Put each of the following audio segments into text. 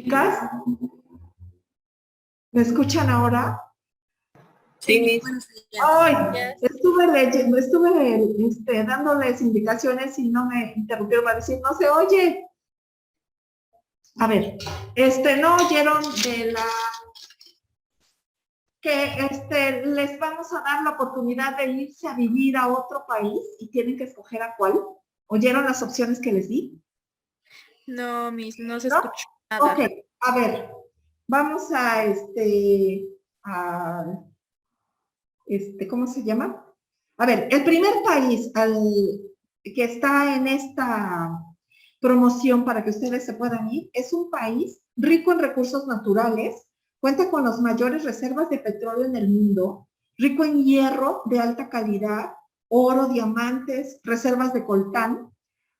Chicas, ¿me escuchan ahora? Sí, Ay, estuve leyendo, dándoles indicaciones y no me interrumpieron para decir, no se oye. A ver, no oyeron de la que les vamos a dar la oportunidad de irse a vivir a otro país y tienen que escoger a cuál. ¿Oyeron las opciones que les di? No, no se escuchó nada. Ok, a ver, vamos a ¿cómo se llama? A ver, el primer país que está en esta promoción para que ustedes se puedan ir es un país rico en recursos naturales, cuenta con las mayores reservas de petróleo en el mundo, rico en hierro de alta calidad, oro, diamantes, reservas de coltán,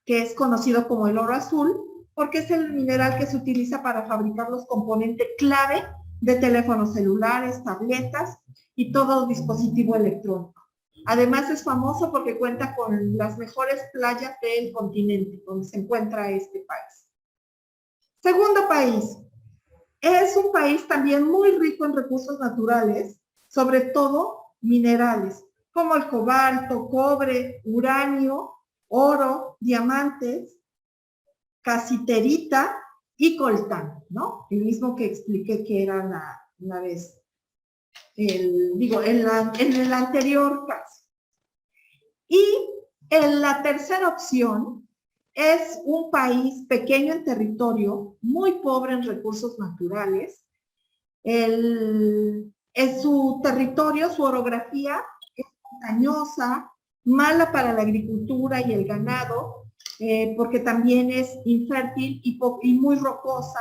que es conocido como el oro azul, porque es el mineral que se utiliza para fabricar los componentes clave de teléfonos celulares, tabletas y todo dispositivo electrónico. Además es famoso porque cuenta con las mejores playas del continente donde se encuentra este país. Segundo país, es un país también muy rico en recursos naturales, sobre todo minerales, como el cobalto, cobre, uranio, oro, diamantes, casiterita y coltán, ¿no? El mismo que expliqué que era una vez, en el anterior caso. Y en la tercera opción es un país pequeño en territorio, muy pobre en recursos naturales. En su territorio, su orografía es montañosa, mala para la agricultura y el ganado, porque también es infértil y muy rocosa.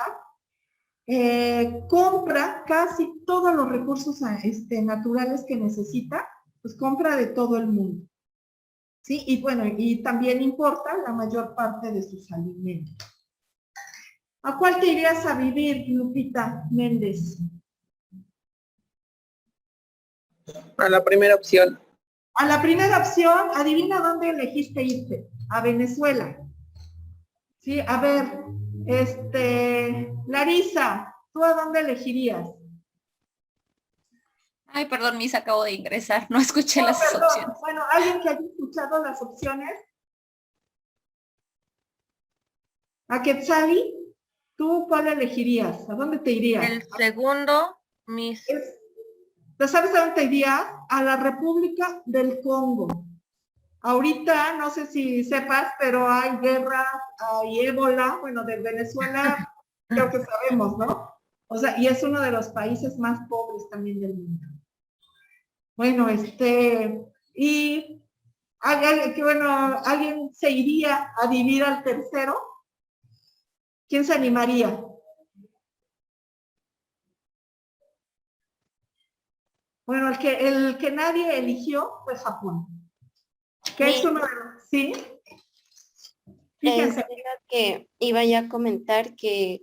Compra casi todos los recursos naturales que necesita, pues compra de todo el mundo. ¿Sí? Y bueno, y también importa la mayor parte de sus alimentos. ¿A cuál te irías a vivir, Lupita Méndez? A la primera opción. A la primera opción, adivina dónde elegiste irte. A Venezuela. Sí, a ver, Larisa, ¿tú a dónde elegirías? Ay, perdón, Miss, acabo de ingresar, no escuché las opciones. Bueno, ¿alguien que haya escuchado las opciones? ¿A Quetzali? ¿Tú cuál elegirías? ¿A dónde te irías? El segundo, Miss. ¿Sabes a dónde te irías? A la República del Congo. Ahorita, no sé si sepas, pero hay guerra, hay ébola, bueno, de Venezuela, creo que sabemos, ¿no? O sea, y es uno de los países más pobres también del mundo. Bueno, y ¿alguien se iría a vivir al tercero? ¿Quién se animaría? Bueno, el que nadie eligió fue Japón. Que es uno de los, ¿sí? Fíjense. Que iba ya a comentar que,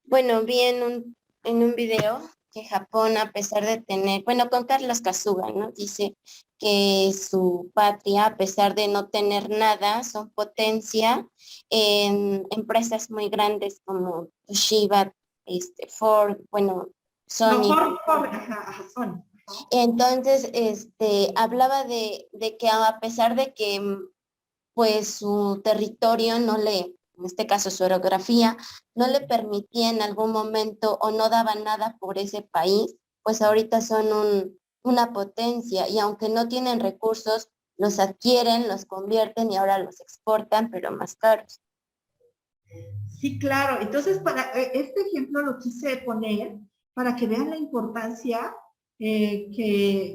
bueno, vi en un video que Japón, a pesar de tener, bueno, con Carlos Kasuga, ¿no? Dice que su patria, a pesar de no tener nada, son potencia en empresas muy grandes como Toshiba, Ford, bueno, Sony. No, Sony. Entonces, hablaba de que a pesar de que pues su territorio no le, en este caso su orografía, no le permitía en algún momento o no daba nada por ese país, pues ahorita son una potencia y aunque no tienen recursos, los adquieren, los convierten y ahora los exportan, pero más caros. Sí, claro. Entonces, para este ejemplo lo quise poner para que vean la importancia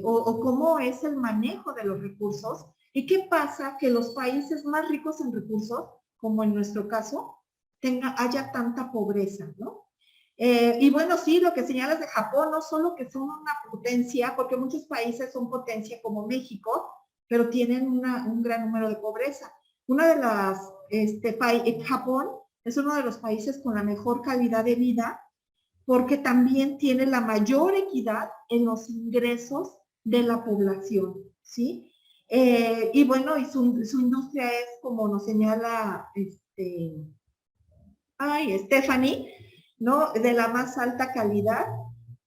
o cómo es el manejo de los recursos. ¿Y qué pasa? Que los países más ricos en recursos, como en nuestro caso, haya tanta pobreza, ¿no? Y bueno, sí, lo que señalas de Japón, no solo que son una potencia, porque muchos países son potencia como México, pero tienen un gran número de pobreza. Una de las, Japón es uno de los países con la mejor calidad de vida, porque también tiene la mayor equidad en los ingresos de la población, ¿sí? Y bueno, y su industria es, como nos señala Stephanie, ¿no? De la más alta calidad.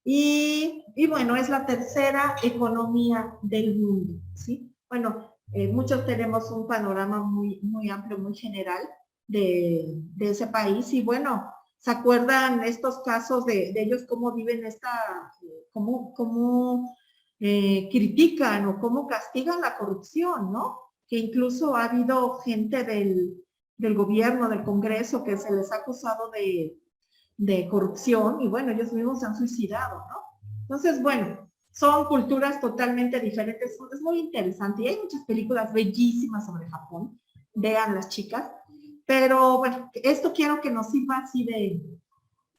Y bueno, es la tercera economía del mundo, ¿sí? Bueno, muchos tenemos un panorama muy amplio, muy general de ese país. Y bueno, ¿se acuerdan estos casos de ellos, cómo viven cómo critican o cómo castigan la corrupción, ¿no? Que incluso ha habido gente del gobierno, del Congreso, que se les ha acusado de corrupción y bueno, ellos mismos se han suicidado, ¿no? Entonces, bueno, son culturas totalmente diferentes, es muy interesante y hay muchas películas bellísimas sobre Japón, vean las chicas, pero bueno, esto quiero que nos sirva así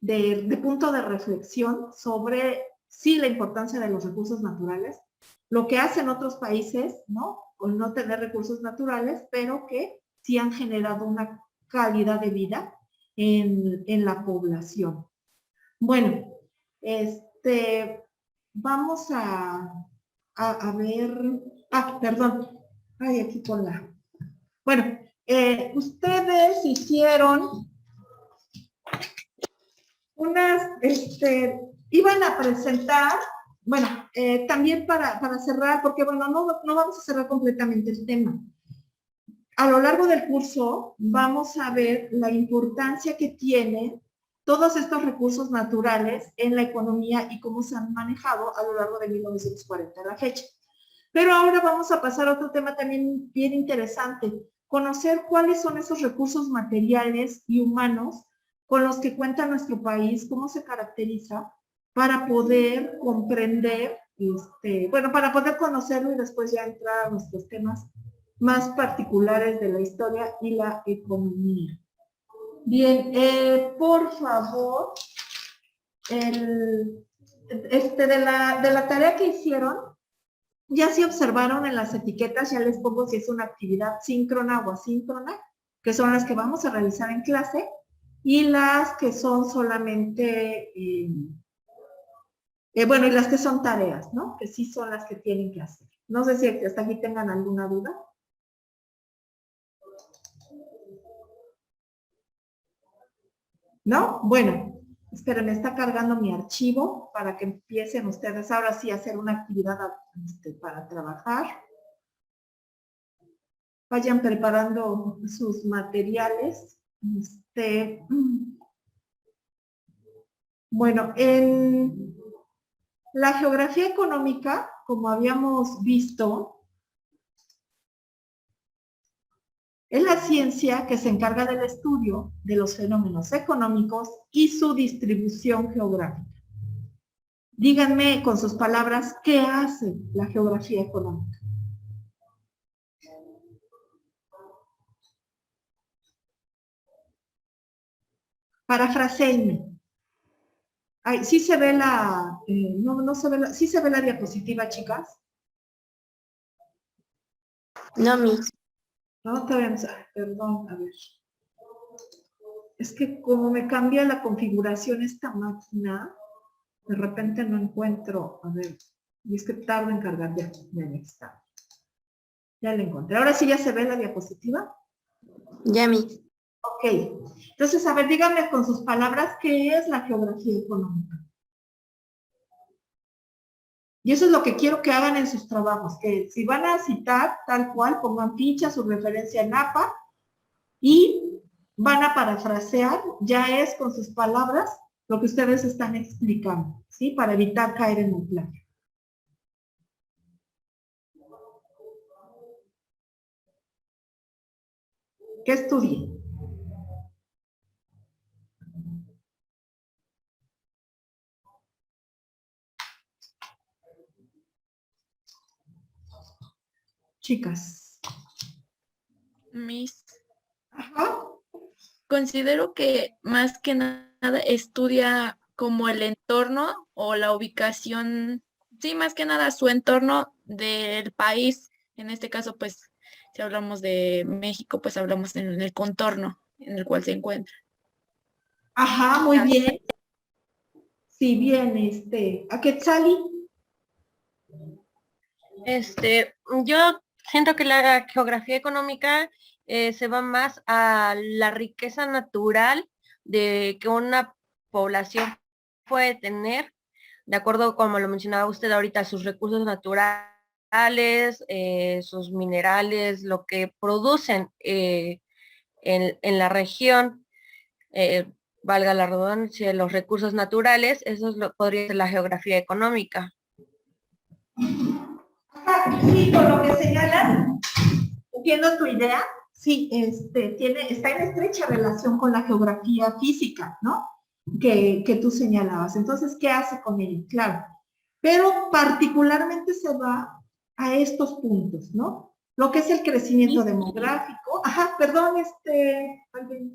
de punto de reflexión sobre sí la importancia de los recursos naturales, lo que hacen otros países, ¿no? Con no tener recursos naturales, pero que sí han generado una calidad de vida en la población. Bueno, vamos a ver, perdón, ay, aquí con la, bueno, ustedes hicieron unas, iban a presentar, bueno, también para cerrar, porque bueno, no vamos a cerrar completamente el tema. A lo largo del curso vamos a ver la importancia que tiene todos estos recursos naturales en la economía y cómo se han manejado a lo largo de 1940 a la fecha. Pero ahora vamos a pasar a otro tema también bien interesante, conocer cuáles son esos recursos materiales y humanos con los que cuenta nuestro país, cómo se caracteriza, para poder comprender, bueno, para poder conocerlo y después ya entrar a nuestros temas más particulares de la historia y la economía. Bien, por favor, de la tarea que hicieron, ya se observaron en las etiquetas, ya les pongo si es una actividad síncrona o asíncrona, que son las que vamos a realizar en clase, y las que son solamente, bueno, y las que son tareas, ¿no? Que sí son las que tienen que hacer. No sé si hasta aquí tengan alguna duda. ¿No? Bueno, espérenme, está cargando mi archivo para que empiecen ustedes ahora sí a hacer una actividad para trabajar. Vayan preparando sus materiales. Bueno, en la geografía económica, como habíamos visto, es la ciencia que se encarga del estudio de los fenómenos económicos y su distribución geográfica. Díganme con sus palabras, ¿qué hace la geografía económica? Parafraseenme. Ay, sí se ve no se ve sí se ve la diapositiva, chicas. No, Miss. No, todavía perdón, a ver. Es que como me cambia la configuración esta máquina, de repente no encuentro, a ver, y es que tardo en cargar, ya está. Ya la encontré. Ahora sí ya se ve la diapositiva. Ya, Miss. Ok. Entonces, a ver, díganme con sus palabras, ¿qué es la geografía económica? Y eso es lo que quiero que hagan en sus trabajos, que si van a citar tal cual, pongan ficha, su referencia en APA y van a parafrasear, ya es con sus palabras, lo que ustedes están explicando, ¿sí? Para evitar caer en un plagio. ¿Qué estudien? Chicas. Miss, Ajá. considero que más que nada estudia como el entorno o la ubicación, sí, más que nada su entorno del país. En este caso, pues, si hablamos de México, pues hablamos en el contorno en el cual se encuentra. Ajá, muy bien. Sí, bien, ¿a Quetzali? Yo siento que la geografía económica se va más a la riqueza natural de que una población puede tener, de acuerdo como lo mencionaba usted ahorita, sus recursos naturales, sus minerales, lo que producen en la región, valga la redundancia, los recursos naturales, eso es podría ser la geografía económica. Sí, por lo que señalas, entiendo tu idea, sí, está en estrecha relación con la geografía física, ¿no? Que tú señalabas. Entonces, ¿qué hace con ello? Claro. Pero particularmente se va a estos puntos, ¿no? Lo que es el crecimiento demográfico. Ajá, perdón, alguien.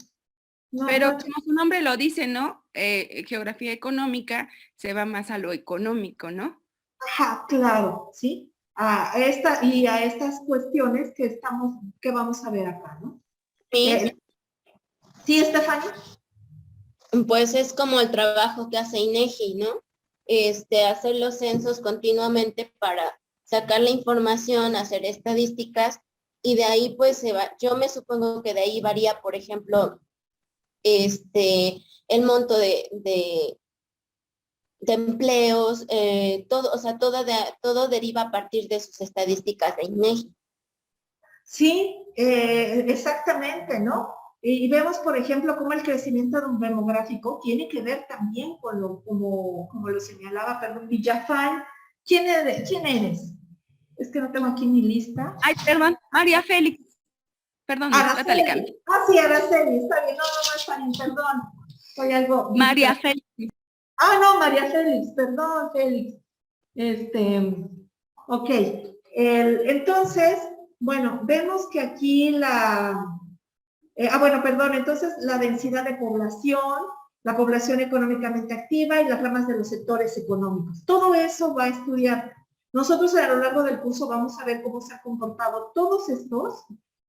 No, Pero no, como su nombre lo dice, ¿no? Geografía económica se va más a lo económico, ¿no? ajá, claro, ¿sí? A estas cuestiones que vamos a ver acá, ¿no? Sí, ¿Sí, Estefania? pues es como el trabajo que hace INEGI, ¿no? Hacer los censos continuamente para sacar la información, hacer estadísticas, y de ahí pues se va, yo me supongo que de ahí varía, por ejemplo, el monto de empleos, todo, o sea, todo deriva a partir de sus estadísticas de INEGI. Sí, exactamente, ¿no? Y vemos, por ejemplo, cómo el crecimiento demográfico tiene que ver también con como lo señalaba, perdón, Villafán. ¿Quién eres? Es que no tengo aquí mi lista. Ay, perdón, María Félix. Perdón, Natalia Cami. Araceli. Ah, sí, Araceli, está bien. No, está bien, perdón. Soy algo... María Félix. Ah, no, María Félix, perdón, Félix. Ok. Entonces, bueno, vemos que aquí entonces la densidad de población, la población económicamente activa y las ramas de los sectores económicos. Todo eso va a estudiar. Nosotros a lo largo del curso vamos a ver cómo se han comportado todos estos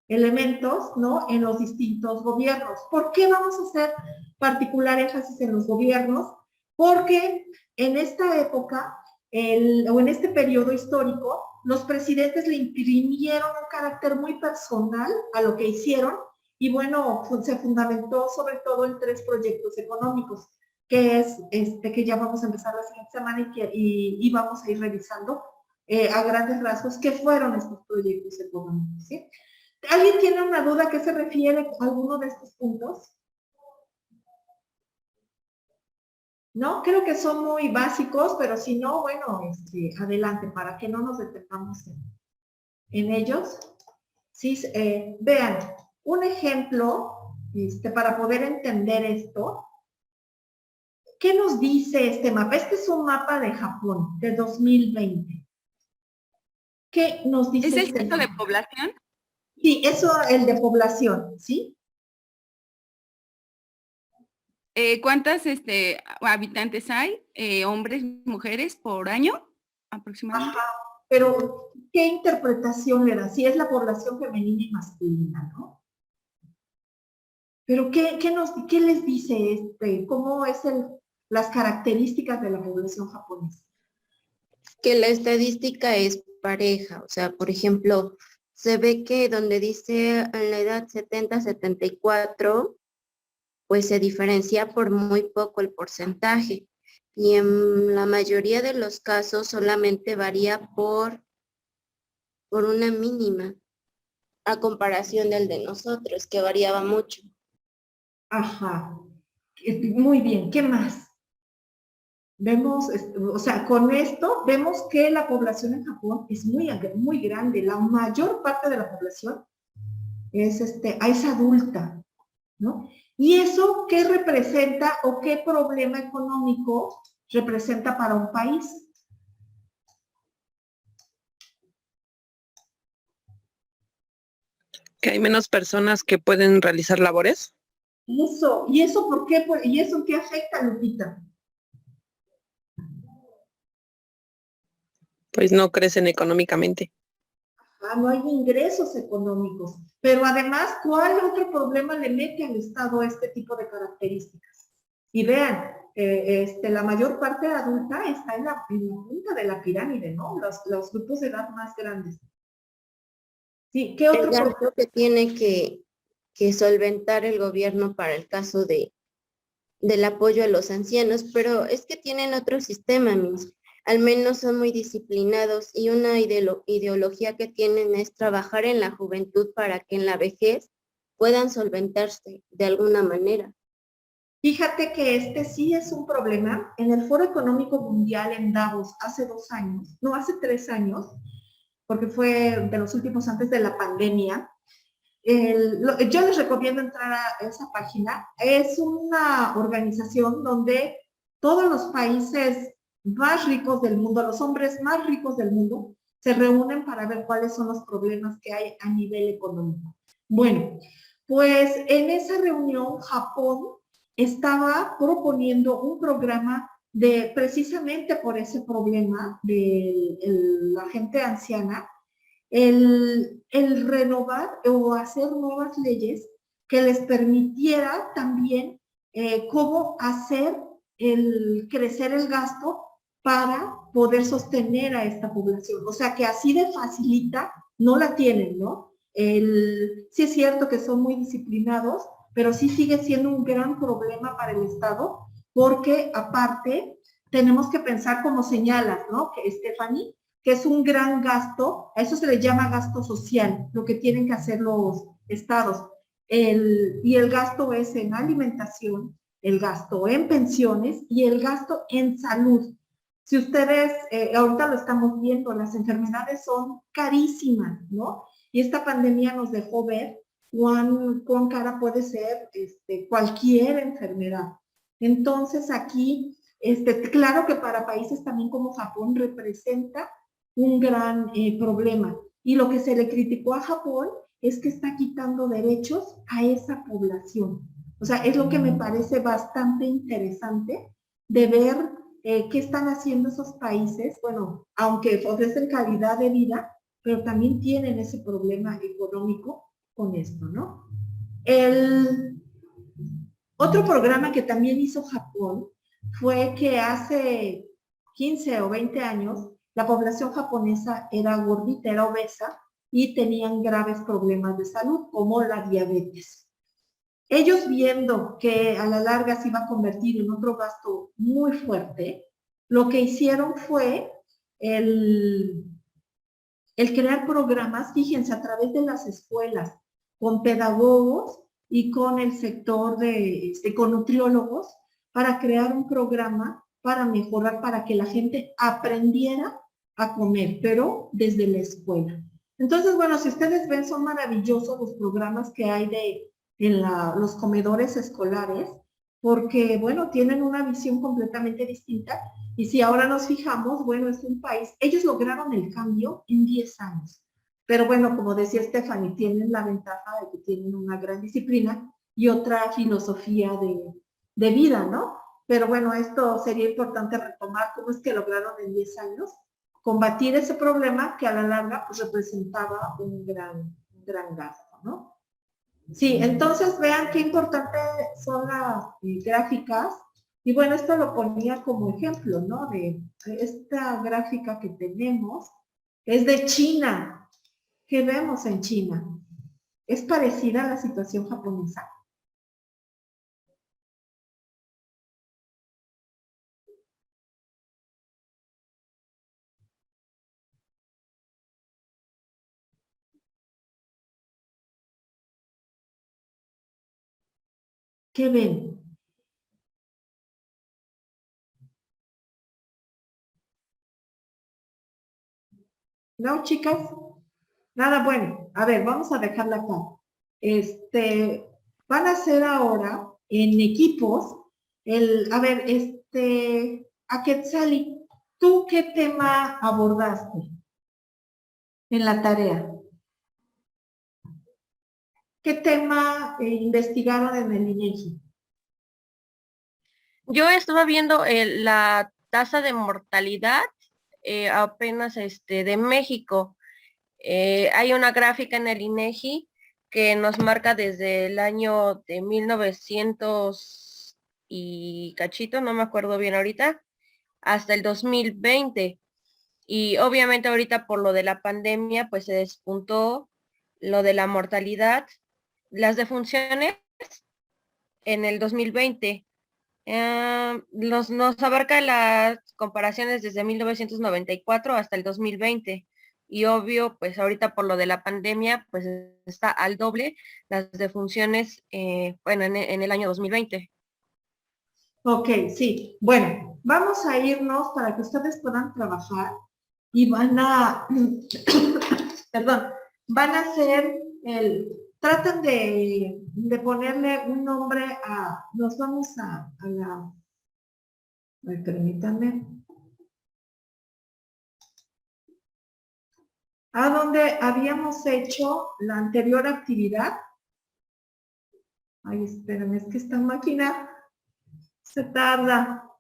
elementos, ¿no? En los distintos gobiernos. ¿Por qué vamos a hacer particular énfasis en los gobiernos? Porque en esta época, o en este periodo histórico, los presidentes le imprimieron un carácter muy personal a lo que hicieron, y bueno, se fundamentó sobre todo en 3 proyectos económicos, que es que ya vamos a empezar la siguiente semana y vamos a ir revisando a grandes rasgos qué fueron estos proyectos económicos, ¿sí? ¿Alguien tiene una duda a qué se refiere a alguno de estos puntos? No, creo que son muy básicos, pero si no, bueno, adelante, para que no nos detengamos en ellos. Sí, vean, un ejemplo, para poder entender esto. ¿Qué nos dice este mapa? Este es un mapa de Japón, de 2020. ¿Qué nos dice ¿Es el este censo de mapa? población? Sí, eso, el de población, ¿sí? ¿Cuántas habitantes hay? ¿Hombres, mujeres por año aproximadamente? Ajá, pero ¿qué interpretación le da? Si es la población femenina y masculina, ¿no? Pero ¿qué les dice cómo es las características de la población japonesa? Que la estadística es pareja, o sea, por ejemplo, se ve que donde dice en la edad 70-74, pues se diferencia por muy poco el porcentaje, y en la mayoría de los casos solamente varía por una mínima, a comparación del de nosotros, que variaba mucho. Ajá, muy bien, ¿qué más? Vemos, o sea, con esto vemos que la población en Japón es muy grande. La mayor parte de la población es adulta, ¿no? ¿Y eso qué representa o qué problema económico representa para un país? Que hay menos personas que pueden realizar labores. ¿Y eso por qué? ¿Y eso qué afecta, Lupita? Pues no crecen económicamente. No hay ingresos económicos. Pero además, ¿cuál otro problema le mete al Estado este tipo de características? Y vean, la mayor parte adulta está en la punta de la pirámide, ¿no? Los grupos de edad más grandes. Sí, ¿qué otro El problema? gasto que tiene que solventar el gobierno para el caso de del apoyo a los ancianos, pero es que tienen otro sistema, mis. Al menos son muy disciplinados y una ideología que tienen es trabajar en la juventud para que en la vejez puedan solventarse de alguna manera. Fíjate que este sí es un problema. En el Foro Económico Mundial en Davos hace 2 años, no, hace 3 años, porque fue de los últimos antes de la pandemia. Yo les recomiendo entrar a esa página. Es una organización donde todos los países más ricos del mundo, los hombres más ricos del mundo, se reúnen para ver cuáles son los problemas que hay a nivel económico. Bueno, pues en esa reunión Japón estaba proponiendo un programa de precisamente por ese problema de la gente anciana, el renovar o hacer nuevas leyes que les permitiera también cómo hacer crecer el gasto para poder sostener a esta población. O sea, que así de facilita no la tienen, ¿no? Sí es cierto que son muy disciplinados, pero sí sigue siendo un gran problema para el Estado, porque aparte tenemos que pensar como señalas, ¿no? Que Stephanie, que es un gran gasto, a eso se le llama gasto social, lo que tienen que hacer los estados. Y el gasto es en alimentación, el gasto en pensiones y el gasto en salud. Si ustedes, ahorita lo estamos viendo, las enfermedades son carísimas, ¿no? Y esta pandemia nos dejó ver cuán cara puede ser cualquier enfermedad. Entonces aquí, claro que para países también como Japón representa un gran problema. Y lo que se le criticó a Japón es que está quitando derechos a esa población. O sea, es lo que me parece bastante interesante de ver qué están haciendo esos países, bueno, aunque ofrecen calidad de vida, pero también tienen ese problema económico con esto, ¿no? El otro programa que también hizo Japón fue que hace 15 o 20 años la población japonesa era gordita, era obesa y tenían graves problemas de salud como la diabetes. Ellos viendo que a la larga se iba a convertir en otro gasto muy fuerte, lo que hicieron fue el crear programas, fíjense, a través de las escuelas, con pedagogos y con el sector con nutriólogos, para crear un programa para mejorar, para que la gente aprendiera a comer, pero desde la escuela. Entonces, bueno, si ustedes ven, son maravillosos los programas que hay en los comedores escolares, porque, bueno, tienen una visión completamente distinta. Y si ahora nos fijamos, bueno, es un país, ellos lograron el cambio en 10 años. Pero bueno, como decía Stephanie, tienen la ventaja de que tienen una gran disciplina y otra filosofía de vida, ¿no? Pero bueno, esto sería importante retomar cómo es que lograron en 10 años combatir ese problema que a la larga pues, representaba un gran gasto, ¿no? Sí, entonces vean qué importantes son las gráficas. Y bueno, esto lo ponía como ejemplo, ¿no? De esta gráfica que tenemos es de China. ¿Qué vemos en China? ¿Es parecida a la situación japonesa? ¿Qué ven? ¿No, chicas? Nada, bueno. A ver, vamos a dejarla acá. Van a hacer ahora en equipos a ver, a Quetzali, ¿tú qué tema abordaste en la tarea? ¿Qué tema investigaron en el INEGI? Yo estaba viendo la tasa de mortalidad apenas de México. Hay una gráfica en el INEGI que nos marca desde el año de 1900 y cachito, no me acuerdo bien ahorita, hasta el 2020. Y obviamente ahorita por lo de la pandemia, pues se despuntó lo de la mortalidad, las defunciones en el 2020 Nos abarca las comparaciones desde 1994 hasta el 2020. Y obvio, pues ahorita por lo de la pandemia, pues está al doble las defunciones, bueno, en el año 2020. Ok, sí. Bueno, vamos a irnos para que ustedes puedan trabajar y van a, perdón, van a hacer traten de ponerle un nombre nos vamos a permítanme. A donde habíamos hecho la anterior actividad. Ay, espérame, es que esta máquina se tarda.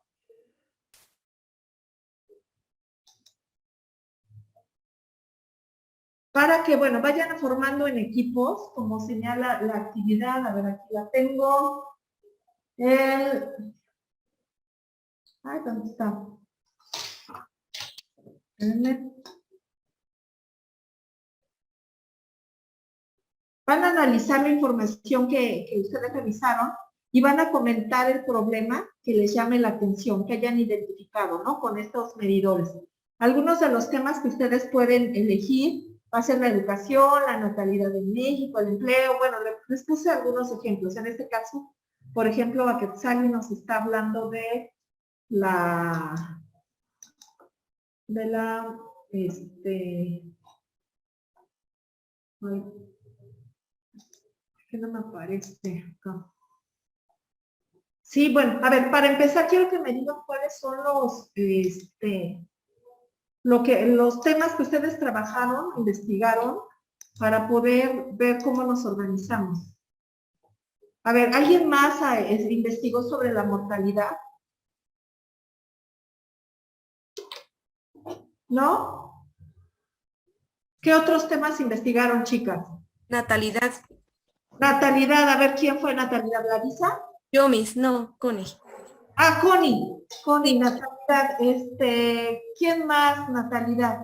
Para que, bueno, vayan formando en equipos, como señala la actividad. A ver, aquí la tengo. Ay, ¿dónde está? Espérenme. Van a analizar la información que ustedes revisaron y van a comentar el problema que les llame la atención, que hayan identificado, ¿no? Con estos medidores. Algunos de los temas que ustedes pueden elegir va a ser la educación, la natalidad en México, el empleo. Bueno, les puse algunos ejemplos. En este caso, por ejemplo, Quetzali nos está hablando de ay, que no me aparece acá. Sí, bueno, a ver, para empezar quiero que me digan cuáles son los temas que ustedes trabajaron, investigaron, para poder ver cómo nos organizamos. A ver, ¿alguien más investigó sobre la mortalidad? ¿No? ¿Qué otros temas investigaron, chicas? Natalidad. Natalidad, a ver, ¿quién fue Natalidad? ¿Larisa? Yo, Miss, no, Connie. Ah, Connie, natalidad, ¿quién más natalidad?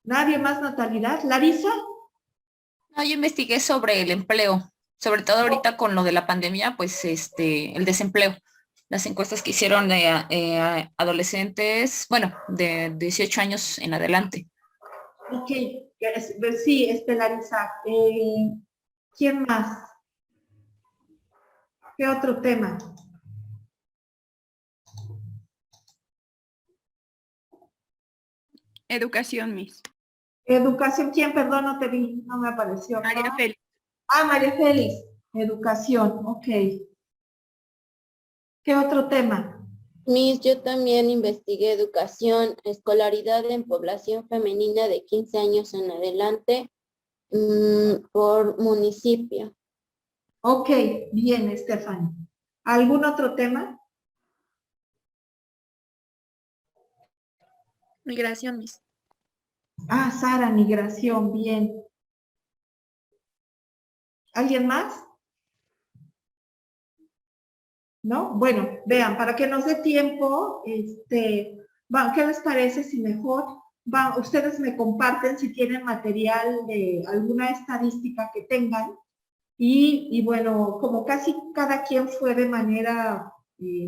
¿Nadie más natalidad? ¿Larisa? No, yo investigué sobre el empleo, sobre todo ahorita con lo de la pandemia, pues el desempleo. Las encuestas que hicieron de adolescentes, bueno, de 18 años en adelante. Ok, sí, Larisa. ¿Quién más? ¿Qué otro tema? Educación, Miss. Educación, ¿quién? Perdón, no te vi, no me apareció. María Félix. Ah, María Félix. Educación, ok. ¿Qué otro tema? Miss, yo también investigué educación, escolaridad en población femenina de 15 años en adelante por municipio. Ok, bien, Stephanie. ¿Algún otro tema? Migración, Miss. Ah, Sara, migración, bien. ¿Alguien más? ¿No? Bueno, vean, para que nos dé tiempo, ¿qué les parece si mejor ustedes me comparten si tienen material de alguna estadística que tengan? Y bueno, como casi cada quien fue de manera,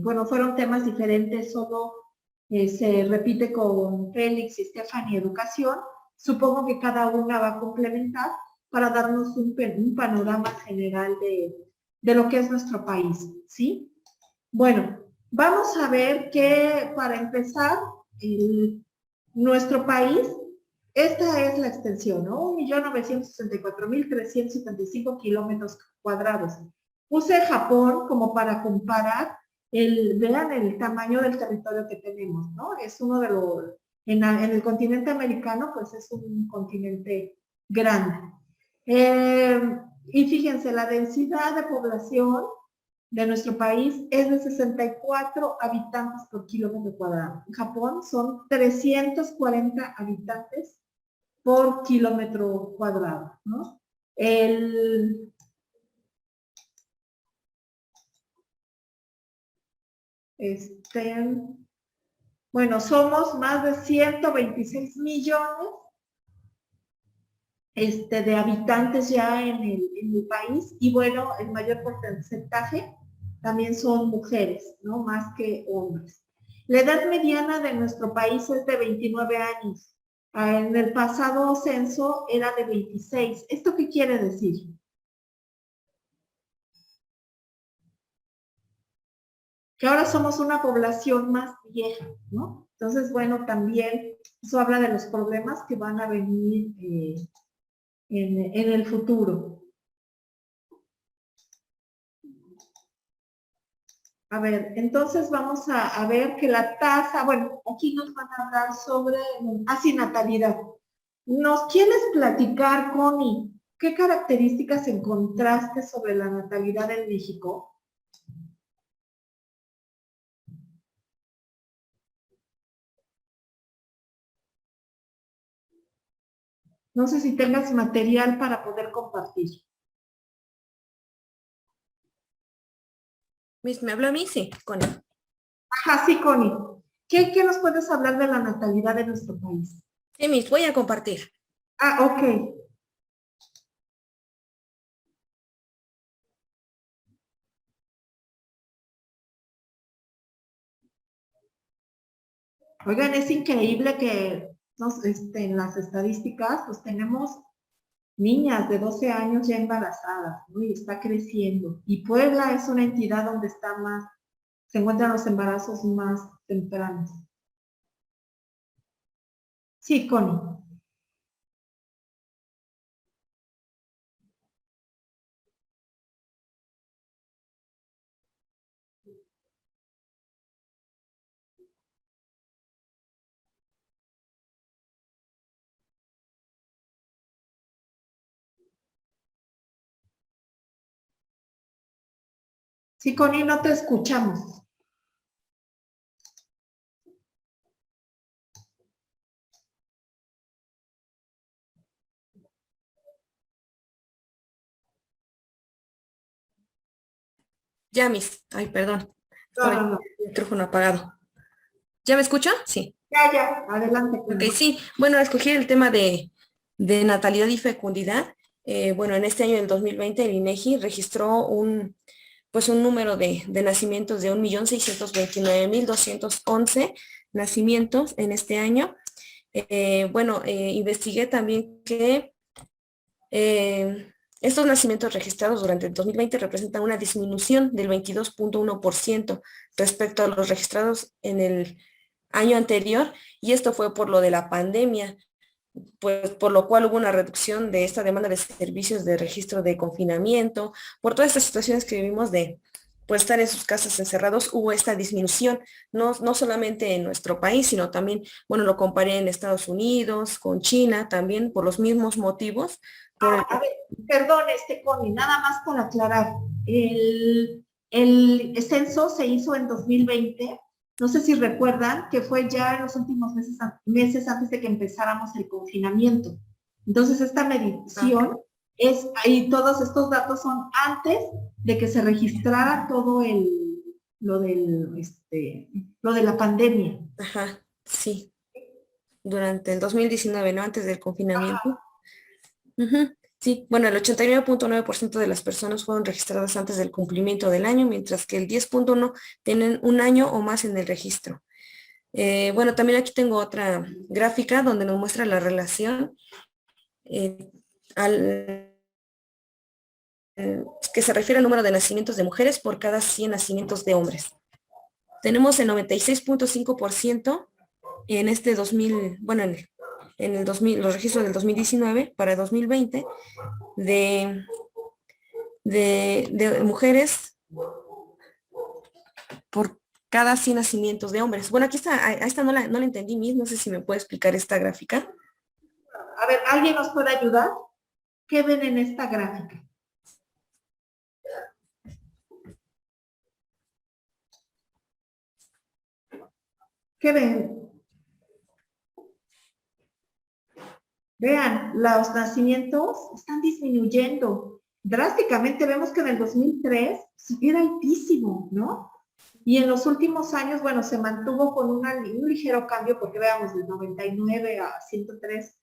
bueno, fueron temas diferentes, solo se repite con Félix y Stephanie Educación, supongo que cada una va a complementar para darnos un panorama general de lo que es nuestro país, ¿sí? Bueno, vamos a ver que para empezar, nuestro país, esta es la extensión, ¿no? 1.964.375 kilómetros cuadrados. Puse Japón como para comparar, vean el tamaño del territorio que tenemos, ¿no? Es uno de los, en el continente americano, pues es un continente grande. Y fíjense, la densidad de población de nuestro país es de 64 habitantes por kilómetro cuadrado. En Japón son 340 habitantes por kilómetro cuadrado, ¿no? Bueno, somos más de 126 millones de habitantes ya en el país, y bueno, el mayor porcentaje también son mujeres, ¿no? Más que hombres. La edad mediana de nuestro país es de 29 años. En el pasado censo era de 26. ¿Esto qué quiere decir? Que ahora somos una población más vieja, ¿no? Entonces, bueno, también eso habla de los problemas que van a venir en el futuro. A ver, entonces vamos a ver que la tasa, bueno, aquí nos van a hablar sobre natalidad. ¿Nos quieres platicar, Connie, qué características encontraste sobre la natalidad en México? No sé si tengas material para poder compartir. ¿Me habla a mí? Sí, Connie. Ajá, sí, Connie. ¿Qué nos puedes hablar de la natalidad de nuestro país? Sí, Miss, voy a compartir. Ah, ok. Oigan, es increíble que en las estadísticas, pues tenemos niñas de 12 años ya embarazadas, ¿no? Y está creciendo. Y Puebla es una entidad donde se encuentran los embarazos más tempranos. Sí, Connie. Sí, Connie, no te escuchamos. Ya, Miss. Ay, perdón. No, Estaba no, no. el micrófono apagado. ¿Ya me escucha? Sí. Ya, adelante. Ok, Connie. sí. Bueno, escogí el tema de natalidad y fecundidad. Bueno, en este año del 2020 el INEGI registró un número de nacimientos de 1.629.211 nacimientos en este año. Investigué también que estos nacimientos registrados durante el 2020 representan una disminución del 22.1% respecto a los registrados en el año anterior, y esto fue por lo de la pandemia, pues por lo cual hubo una reducción de esta demanda de servicios de registro de confinamiento, por todas estas situaciones que vivimos de pues estar en sus casas encerrados, hubo esta disminución, no solamente en nuestro país, sino también, bueno, lo comparé en Estados Unidos, con China, también por los mismos motivos. A ver, perdón, Connie, nada más para aclarar. El censo se hizo en 2020. No sé si recuerdan que fue ya en los últimos meses antes de que empezáramos el confinamiento. Entonces, esta medición y todos estos datos son antes de que se registrara todo lo de la pandemia. Ajá, sí. Durante el 2019, ¿no? Antes del confinamiento. Uh-huh. Sí, bueno, el 89.9% de las personas fueron registradas antes del cumplimiento del año, mientras que el 10.1% tienen un año o más en el registro. También aquí tengo otra gráfica donde nos muestra la relación que se refiere al número de nacimientos de mujeres por cada 100 nacimientos de hombres. Tenemos el 96.5% en este 2000, bueno, en el 2000, los registros del 2019 para 2020 de mujeres por cada 100 nacimientos de hombres. Bueno, aquí está, a esta no la entendí, Miss, no sé si me puede explicar esta gráfica. A ver, ¿alguien nos puede ayudar? ¿Qué ven en esta gráfica? ¿Qué ven? Vean, los nacimientos están disminuyendo. Drásticamente vemos que en el 2003 era altísimo, ¿no? Y en los últimos años, bueno, se mantuvo con un ligero cambio, porque veamos, de 99 a 103.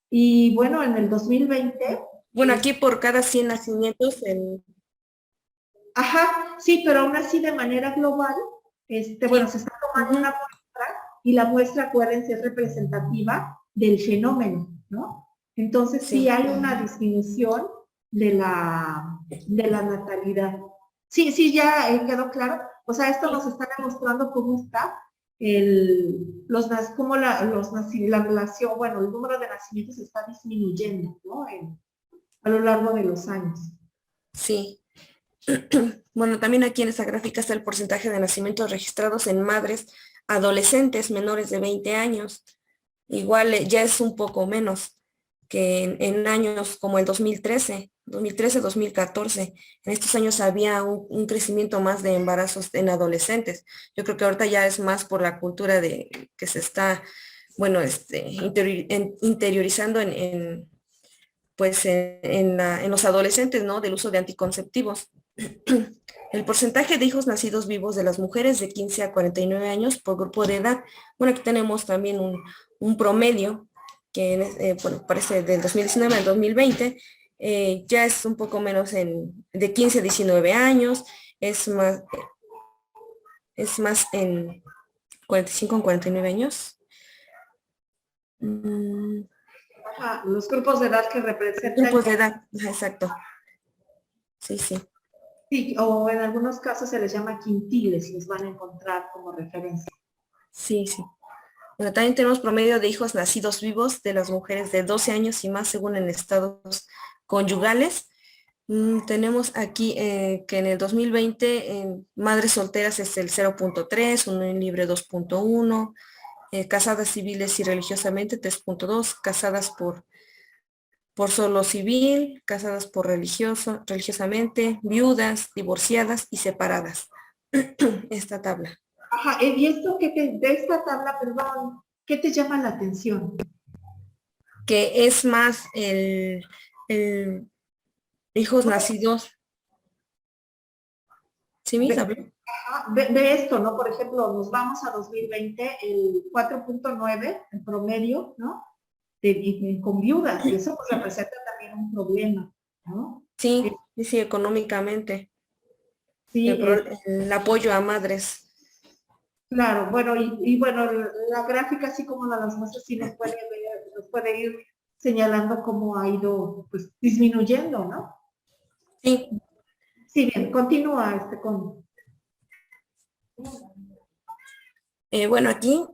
Y bueno, en el 2020, Bueno, aquí por cada 100 nacimientos, ajá, sí, pero aún así de manera global, bueno, se está tomando una muestra y la muestra, acuérdense, es representativa del fenómeno, ¿no? Entonces sí sí. hay una disminución de la natalidad. Sí, sí, ya quedó claro. O sea, esto nos está demostrando cómo está cómo la relación, bueno, el número de nacimientos está disminuyendo, ¿no? A lo largo de los años. Sí. Bueno, también aquí en esta gráfica está el porcentaje de nacimientos registrados en madres adolescentes menores de 20 años. Igual ya es un poco menos que en años como el 2013, 2014. En estos años había un crecimiento más de embarazos en adolescentes. Yo creo que ahorita ya es más por la cultura de que se está, bueno, interiorizando pues en los adolescentes, ¿no? Del uso de anticonceptivos. El porcentaje de hijos nacidos vivos de las mujeres de 15 a 49 años por grupo de edad. Bueno, aquí tenemos también un promedio que bueno, parece del 2019 al 2020, ya es un poco menos de 15 a 19 años, es más en 45 a 49 años. Ajá, los grupos de edad que representan. Grupos de edad, exacto. Sí, sí. Sí, o en algunos casos se les llama quintiles, les van a encontrar como referencia. Sí, sí. Bueno, también tenemos promedio de hijos nacidos vivos de las mujeres de 12 años y más según en estados conyugales. Tenemos aquí que en el 2020 en madres solteras es el 0.3, unión libre 2.1, casadas civiles y religiosamente 3.2, casadas por solo civil, casadas por religiosamente, viudas, divorciadas y separadas. Esta tabla. Ajá, y esto de esta tabla, perdón, ¿qué te llama la atención? Que es más el hijos nacidos. ¿Sí me sabe? Ve esto, ¿no? Por ejemplo, nos vamos a 2020, el 4.9, el promedio, ¿no? Con viudas, y eso pues representa también un problema, ¿no? Sí, sí, económicamente. Sí, el apoyo a madres. Claro, bueno, y bueno, la gráfica, así como las muestras, sí nos puede ir señalando cómo ha ido, pues, disminuyendo, ¿no? Sí. Sí, bien, continúa con... Bueno, aquí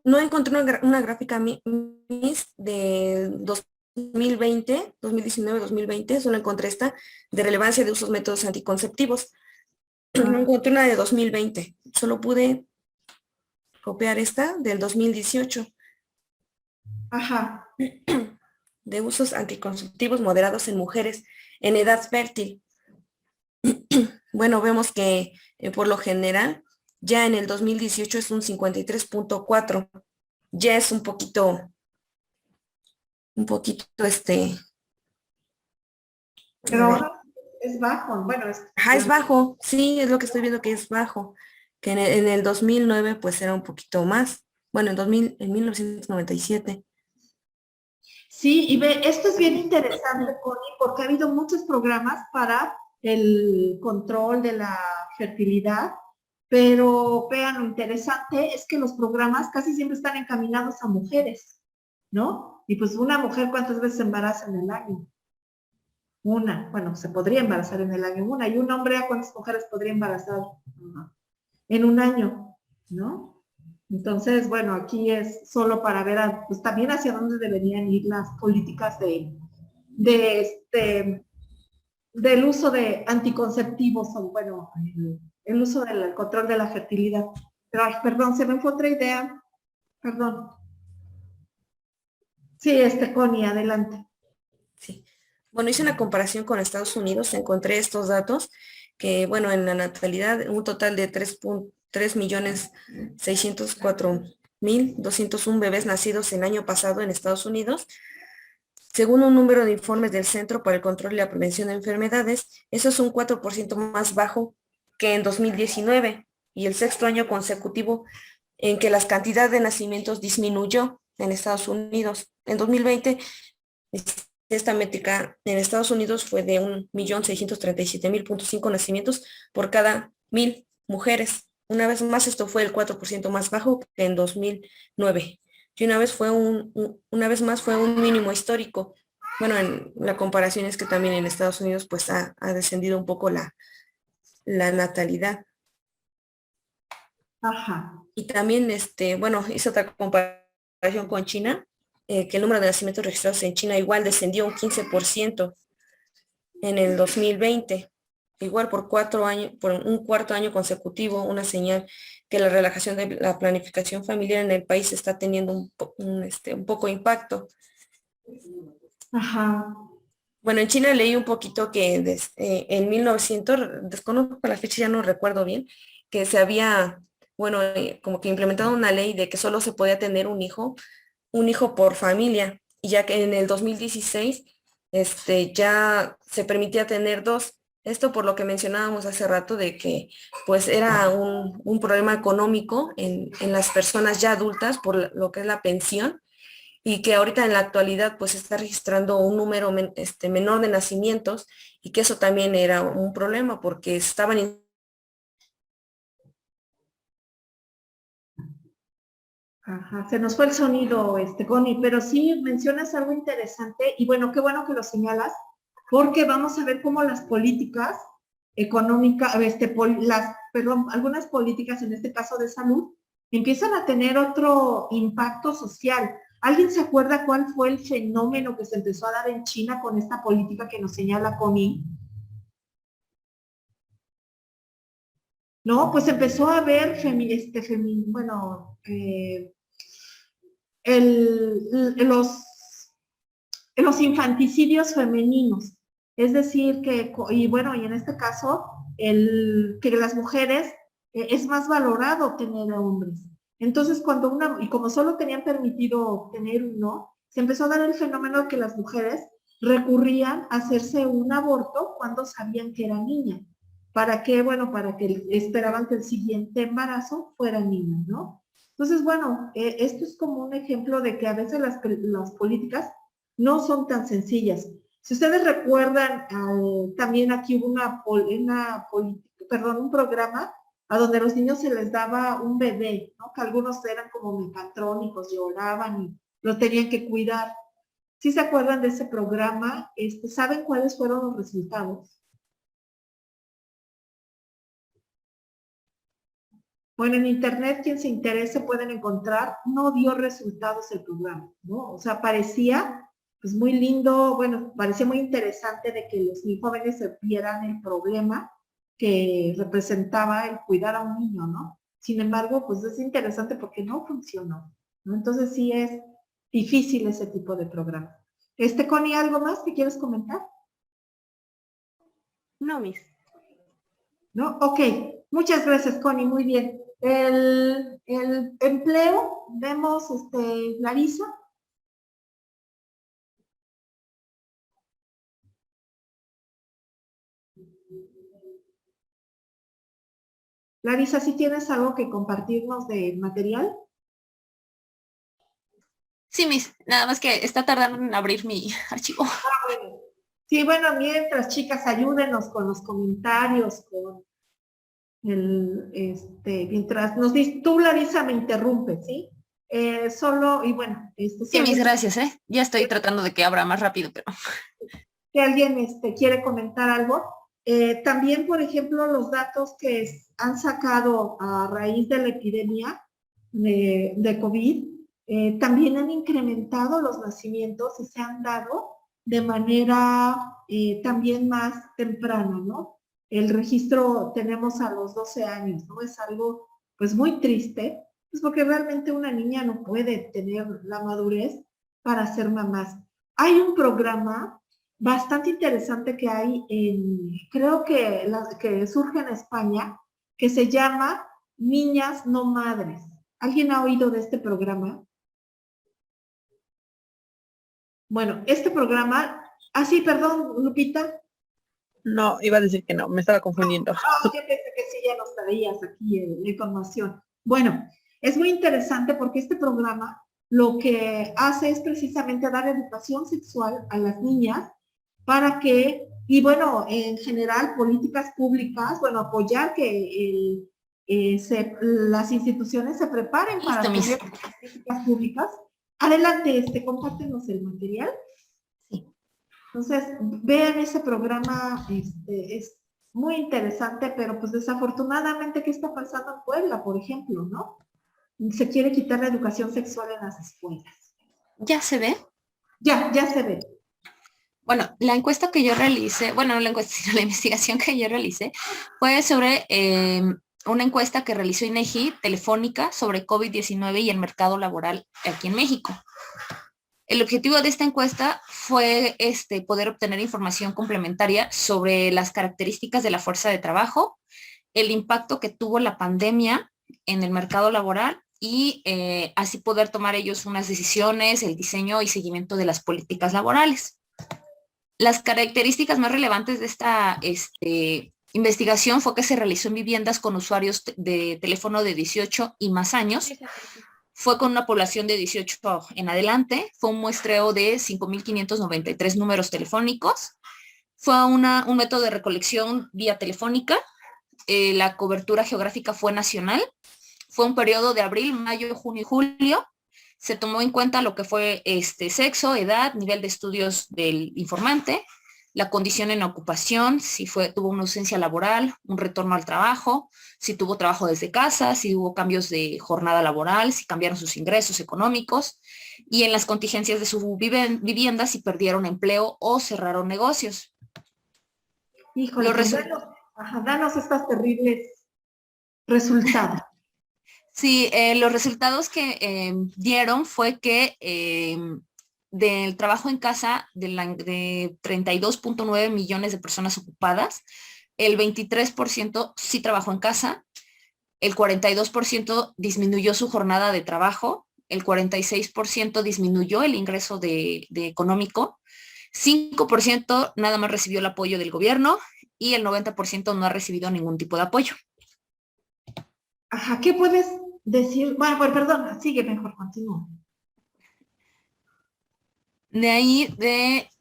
no encontré una gráfica de 2020, 2019, 2020, solo encontré esta de relevancia de usos métodos anticonceptivos. No encontré una de 2020, solo pude copiar esta del 2018. Ajá. De usos anticonceptivos moderados en mujeres en edad fértil. Bueno, vemos que por lo general ya en el 2018 es un 53.4. Ya es un poquito Pero ahora es bajo, bueno. Es bajo, sí, es lo que estoy viendo que es bajo. Que en el 2009 pues era un poquito más. Bueno, en 1997. Sí, y esto es bien interesante, Connie, porque ha habido muchos programas para el control de la fertilidad, pero vean, lo interesante es que los programas casi siempre están encaminados a mujeres, ¿no? Y pues una mujer, ¿cuántas veces se embaraza en el año? Una, bueno, se podría embarazar en el año una, y un hombre, ¿a cuántas mujeres podría embarazar en un año? ¿No? Entonces, bueno, aquí es solo para ver pues también hacia dónde deberían ir las políticas del uso de anticonceptivos o, bueno, el uso del control de la fertilidad. Pero, ay, perdón, se me fue otra idea. Perdón. Sí, Connie, adelante. Sí. Bueno, hice una comparación con Estados Unidos, encontré estos datos que, bueno, en la natalidad, un total de 3.604.201 bebés nacidos el año pasado en Estados Unidos. Según un número de informes del Centro para el Control y la Prevención de Enfermedades, eso es un 4% más bajo que en 2019 y el sexto año consecutivo en que la cantidad de nacimientos disminuyó en Estados Unidos. En 2020, esta métrica en Estados Unidos fue de 1.637.000.5 nacimientos por cada 1.000 mujeres. Una vez más, esto fue el 4% más bajo que en 2009. Y una vez más fue un mínimo histórico. Bueno, en la comparación es que también en Estados Unidos pues ha descendido un poco la natalidad. Ajá. Y también, bueno, hice otra comparación con China, que el número de nacimientos registrados en China igual descendió un 15% en el 2020. Igual por un cuarto año consecutivo, una señal que la relajación de la planificación familiar en el país está teniendo un poco impacto. Ajá. Bueno, en China leí un poquito que en 1900, desconozco la fecha, ya no recuerdo bien, que se había, bueno, como que implementado una ley de que solo se podía tener un hijo por familia, y ya que en el 2016 ya se permitía tener dos. Esto por lo que mencionábamos hace rato de que pues era un problema económico en las personas ya adultas por lo que es la pensión, y que ahorita en la actualidad pues está registrando un número menor de nacimientos, y que eso también era un problema porque estaban Ajá, se nos fue el sonido, Connie, pero sí mencionas algo interesante y bueno, qué bueno que lo señalas, porque vamos a ver cómo las políticas económicas, algunas políticas, en este caso de salud, empiezan a tener otro impacto social. ¿Alguien se acuerda cuál fue el fenómeno que se empezó a dar en China con esta política que nos señala Connie? No, pues empezó a haber los infanticidios femeninos. Es decir, y en este caso, que las mujeres es más valorado tener a hombres. Entonces, y como solo tenían permitido tener uno, se empezó a dar el fenómeno de que las mujeres recurrían a hacerse un aborto cuando sabían que era niña. ¿Para qué? Bueno, para que esperaban que el siguiente embarazo fuera niña, ¿no? Entonces, esto es como un ejemplo de que a veces las políticas no son tan sencillas. Si ustedes recuerdan, también aquí hubo un programa a donde a los niños se les daba un bebé, ¿no? Que algunos eran como mecatrónicos, lloraban y lo tenían que cuidar. ¿Sí se acuerdan de ese programa? ¿Saben cuáles fueron los resultados? Bueno, en internet, quien se interese pueden encontrar, no dio resultados el programa, ¿no? O sea, parecía pues muy lindo, parecía muy interesante de que los jóvenes vieran el problema que representaba el cuidar a un niño, ¿no? Sin embargo, pues es interesante porque no funcionó, ¿no? Entonces sí es difícil ese tipo de programa. Connie, ¿algo más que quieres comentar? No, Miss. ¿No? Ok, muchas gracias, Connie, muy bien. El empleo, vemos, Larisa. Larisa, ¿sí tienes algo que compartirnos de material? Sí, Miss, nada más que está tardando en abrir mi archivo. Bueno. Sí, mientras, chicas, ayúdenos con los comentarios, con mientras nos dices, tú, Larisa, me interrumpe, ¿sí? Sí, Miss, gracias, ya estoy tratando de que abra más rápido, pero... Si alguien quiere comentar algo. También, por ejemplo, los datos que han sacado a raíz de la epidemia de COVID, también han incrementado los nacimientos y se han dado de manera también más temprana, ¿no? El registro tenemos a los 12 años, ¿no? Es algo, pues, muy triste, pues porque realmente una niña no puede tener la madurez para ser mamás. Hay un programa bastante interesante que hay creo que surge en España, que se llama Niñas No Madres. ¿Alguien ha oído de este programa? Bueno, este programa... sí, perdón, Lupita. No, iba a decir que no, me estaba confundiendo. Yo pensé que sí, ya nos traías aquí la información. Bueno, es muy interesante porque este programa lo que hace es precisamente dar educación sexual a las niñas para que, y bueno, en general, políticas públicas, bueno, apoyar que las instituciones se preparen para Listo, Miss. tener políticas públicas. Adelante, compártenos el material. Sí. Entonces, vean ese programa, es muy interesante, pero pues desafortunadamente, ¿qué está pasando en Puebla, por ejemplo, no? Se quiere quitar la educación sexual en las escuelas. ¿Ya se ve? Ya se ve. Bueno, la encuesta que yo realicé, bueno, no la encuesta, sino la investigación que yo realicé fue sobre una encuesta que realizó INEGI telefónica sobre COVID-19 y el mercado laboral aquí en México. El objetivo de esta encuesta fue poder obtener información complementaria sobre las características de la fuerza de trabajo, el impacto que tuvo la pandemia en el mercado laboral y así poder tomar ellos unas decisiones, el diseño y seguimiento de las políticas laborales. Las características más relevantes de esta investigación fue que se realizó en viviendas con usuarios de teléfono de 18 y más años. Fue con una población de 18 en adelante. Fue un muestreo de 5,593 números telefónicos. Fue un método de recolección vía telefónica. La cobertura geográfica fue nacional. Fue un periodo de abril, mayo, junio y julio. Se tomó en cuenta lo que fue sexo, edad, nivel de estudios del informante, la condición en la ocupación, si tuvo una ausencia laboral, un retorno al trabajo, si tuvo trabajo desde casa, si hubo cambios de jornada laboral, si cambiaron sus ingresos económicos, y en las contingencias de su vivienda, si perdieron empleo o cerraron negocios. Híjole, danos estos terribles resultados. Sí, los resultados que dieron fue que del trabajo en casa de 32,9 millones de personas ocupadas, el 23% sí trabajó en casa, el 42% disminuyó su jornada de trabajo, el 46% disminuyó el ingreso de económico, 5% nada más recibió el apoyo del gobierno y el 90% no ha recibido ningún tipo de apoyo. Ajá, ¿qué puedes decir? Bueno, perdón, sigue mejor, continúa. De ahí,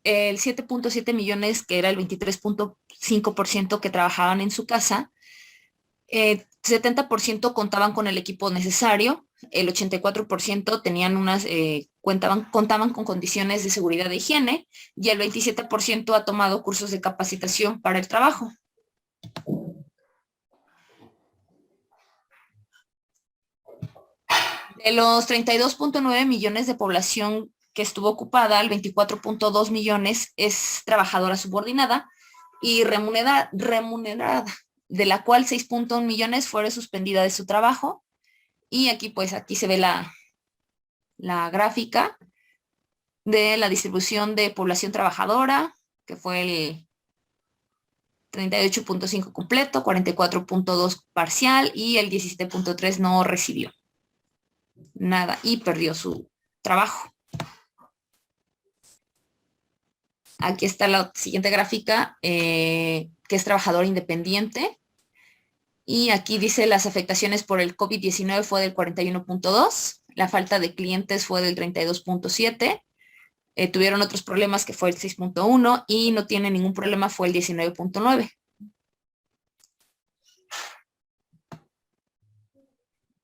el 7,7 millones, que era el 23,5% que trabajaban en su casa, 70% contaban con el equipo necesario, el 84% contaban con condiciones de seguridad de higiene y el 27% ha tomado cursos de capacitación para el trabajo. De los 32,9 millones de población que estuvo ocupada, el 24,2 millones es trabajadora subordinada y remunerada, de la cual 6,1 millones fueron suspendidas de su trabajo. Y aquí se ve la gráfica de la distribución de población trabajadora, que fue el 38,5 completo, 44,2 parcial y el 17,3 no recibió nada y perdió su trabajo. Aquí está la siguiente gráfica, que es trabajador independiente. Y aquí dice las afectaciones por el COVID-19 fue del 41,2, la falta de clientes fue del 32,7, tuvieron otros problemas que fue el 6,1 y no tiene ningún problema fue el 19,9.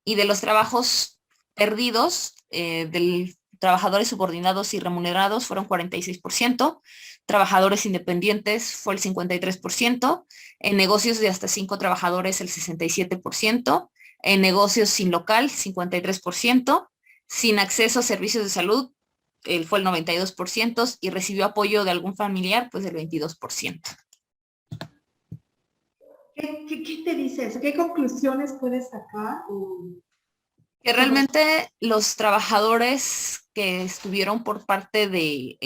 Y de los trabajos perdidos, del trabajadores subordinados y remunerados fueron 46%, trabajadores independientes fue el 53%, en negocios de hasta 5 trabajadores el 67%, en negocios sin local 53%, sin acceso a servicios de salud fue el 92% y recibió apoyo de algún familiar pues el 22%. ¿Qué te dice eso? ¿Qué conclusiones puedes sacar? Que realmente los trabajadores que estuvieron por parte de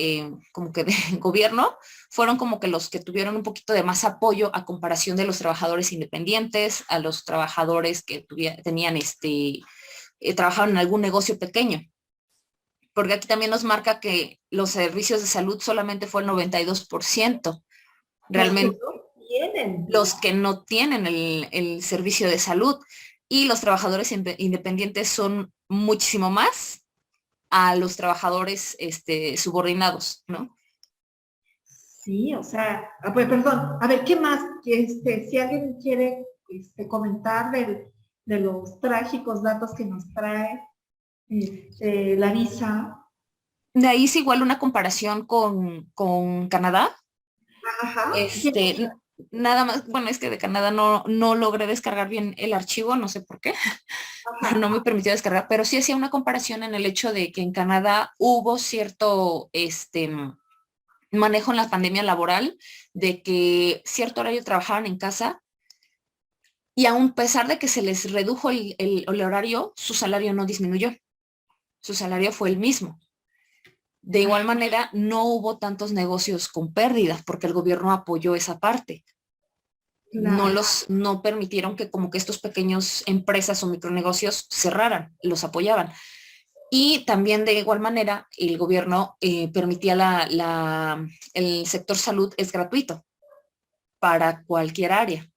como que de gobierno fueron como que los que tuvieron un poquito de más apoyo a comparación de los trabajadores independientes, a los trabajadores que tenían trabajaban en algún negocio pequeño. Porque aquí también nos marca que los servicios de salud solamente fue el 92%. Realmente los que no tienen el servicio de salud. Y los trabajadores independientes son muchísimo más a los trabajadores subordinados, ¿no? Sí, o sea, pues, perdón, a ver, ¿qué más? Si alguien quiere comentar de los trágicos datos que nos trae Larisa. De ahí es igual una comparación con Canadá. Ajá. Nada más, bueno, es que de Canadá no logré descargar bien el archivo, no sé por qué, Ajá. no me permitió descargar, pero sí hacía una comparación en el hecho de que en Canadá hubo cierto manejo en la pandemia laboral, de que cierto horario trabajaban en casa y aun a pesar de que se les redujo el horario, su salario no disminuyó, su salario fue el mismo. De igual manera, no hubo tantos negocios con pérdidas porque el gobierno apoyó esa parte. Claro. No permitieron que como que estos pequeños empresas o micronegocios cerraran, los apoyaban. Y también de igual manera el gobierno permitía el sector salud es gratuito para cualquier área.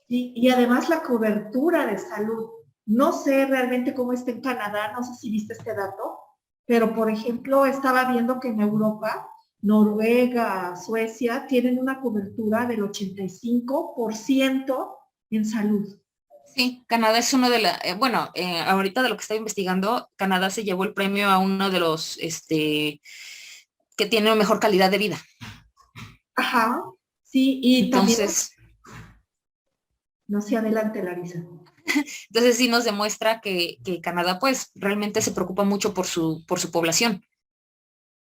Y además la cobertura de salud. No sé realmente cómo está en Canadá, no sé si viste este dato, pero por ejemplo estaba viendo que en Europa, Noruega, Suecia, tienen una cobertura del 85% en salud. Sí, Canadá es uno de ahorita de lo que estoy investigando, Canadá se llevó el premio a uno de los que tiene mejor calidad de vida. Ajá, sí, y entonces, también... No se adelante, Larisa. Entonces sí nos demuestra que Canadá pues realmente se preocupa mucho por su población.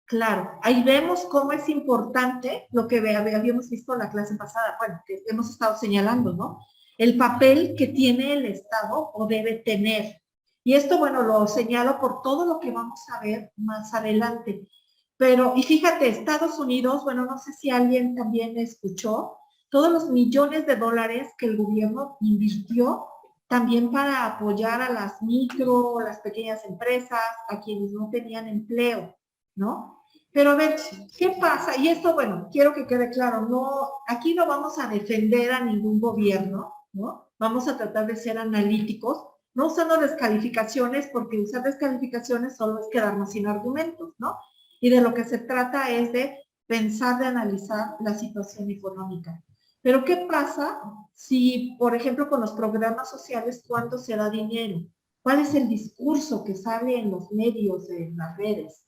Claro, ahí vemos cómo es importante lo que habíamos visto en la clase pasada, bueno, que hemos estado señalando, ¿no? El papel que tiene el Estado o debe tener. Y esto, bueno, lo señalo por todo lo que vamos a ver más adelante. Pero, y fíjate, Estados Unidos, bueno, no sé si alguien también escuchó, todos los millones de dólares que el gobierno invirtió también para apoyar a las micro, las pequeñas empresas, a quienes no tenían empleo, ¿no? Pero a ver, ¿qué pasa? Y esto, bueno, quiero que quede claro, no, aquí no vamos a defender a ningún gobierno, ¿no? Vamos a tratar de ser analíticos, no usando descalificaciones, porque usar descalificaciones solo es quedarnos sin argumentos, ¿no? Y de lo que se trata es de pensar, de analizar la situación económica. Pero ¿qué pasa si, por ejemplo, con los programas sociales, cuánto se da dinero? ¿Cuál es el discurso que sale en los medios, en las redes?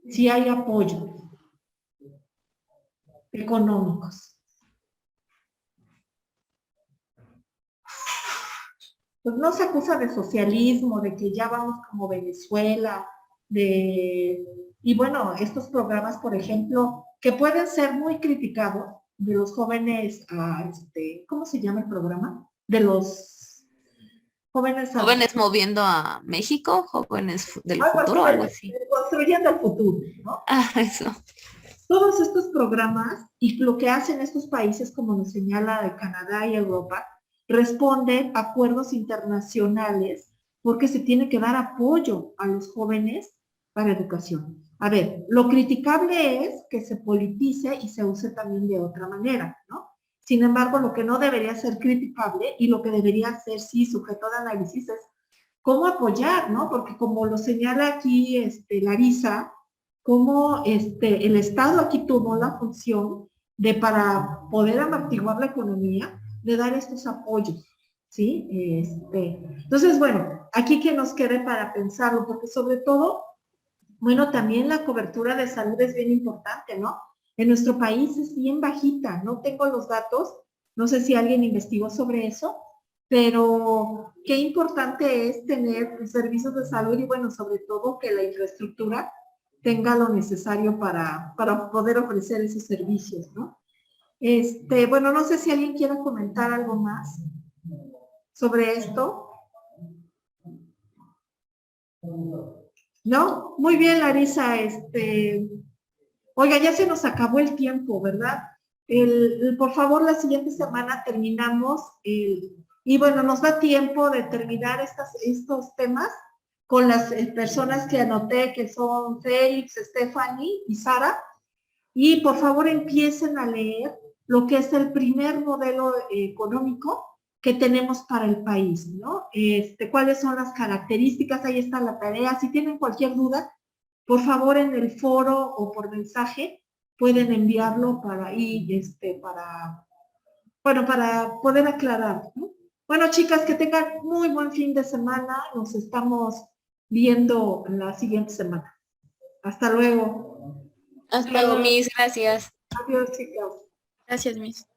Si hay apoyo económicos. Pues no se acusa de socialismo, de que ya vamos como Venezuela, y bueno, estos programas, por ejemplo, que pueden ser muy criticados de los jóvenes, ¿cómo se llama el programa? De los jóvenes... Jóvenes moviendo a México, jóvenes del algo futuro, así, algo así. Construyendo el futuro, ¿no? Eso. Todos estos programas y lo que hacen estos países, como nos señala de Canadá y Europa, responden a acuerdos internacionales porque se tiene que dar apoyo a los jóvenes para educación. A ver, lo criticable es que se politice y se use también de otra manera, ¿no? Sin embargo, lo que no debería ser criticable y lo que debería ser, sí, sujeto de análisis es cómo apoyar, ¿no? Porque como lo señala aquí Larisa, cómo el Estado aquí tuvo la función de, para poder amortiguar la economía, de dar estos apoyos, ¿sí? Entonces, bueno, aquí que nos quede para pensarlo, porque sobre todo, bueno, también la cobertura de salud es bien importante, ¿no? En nuestro país es bien bajita, no tengo los datos, no sé si alguien investigó sobre eso, pero qué importante es tener servicios de salud y, bueno, sobre todo que la infraestructura tenga lo necesario para poder ofrecer esos servicios, ¿no? Bueno, no sé si alguien quiere comentar algo más sobre esto. ¿No? Muy bien, Larisa, oiga, ya se nos acabó el tiempo, ¿verdad? Por favor, la siguiente semana terminamos y bueno, nos da tiempo de terminar estos temas con las personas que anoté, que son Félix, Stephanie y Sara, y por favor empiecen a leer lo que es el primer modelo económico que tenemos para el país, ¿no? ¿Cuáles son las características? Ahí está la tarea. Si tienen cualquier duda, por favor en el foro o por mensaje pueden enviarlo para ahí, para poder aclarar, ¿no? Bueno, chicas, que tengan muy buen fin de semana. Nos estamos viendo la siguiente semana. Hasta luego. Hasta Luego, luego. mis gracias. Adiós, chicas. Gracias, Miss.